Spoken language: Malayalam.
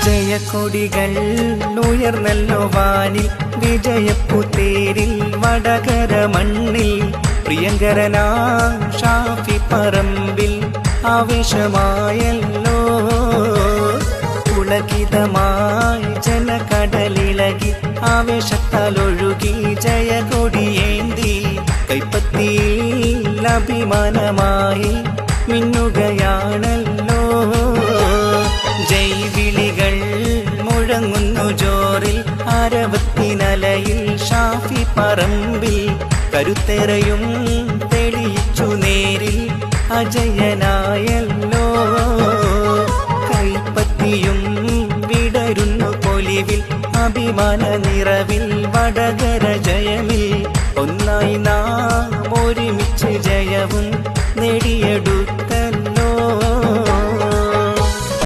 ജയക്കൊടികൾ ഉയർന്നല്ലോ വാനിൽ വിജയപ്പുത്തേരിൽ വടകര മണ്ണിൽ പ്രിയങ്കരനാം ഷാഫി പറമ്പിൽ ആവേശമായല്ലോ പുളകിതമായി ജനകടലിളകി ആവേശത്താൽ ഒഴുകി ജയകൊടിയേന്തി കൈപ്പത്തിയിൽ അഭിമാനമായി മിന്നുകയാണല്ലോ ജൈവിളികൾ മുഴങ്ങുന്നു ജോറിൽ ആരവത്തിനലയിൽ ഷാഫി പറമ്പിൽ കരുത്തേറയും തെളിയിച്ചു നേരിൽ അജയനായല്ലോ കൈപ്പത്തിയും വിടരുന്നു പൊലിവിൽ അഭിമാന നിറവിൽ വടകര ജയമിൽ ഒന്നായി നാം ഒരുമിച്ച് ജയവും നേടിയെടുത്തു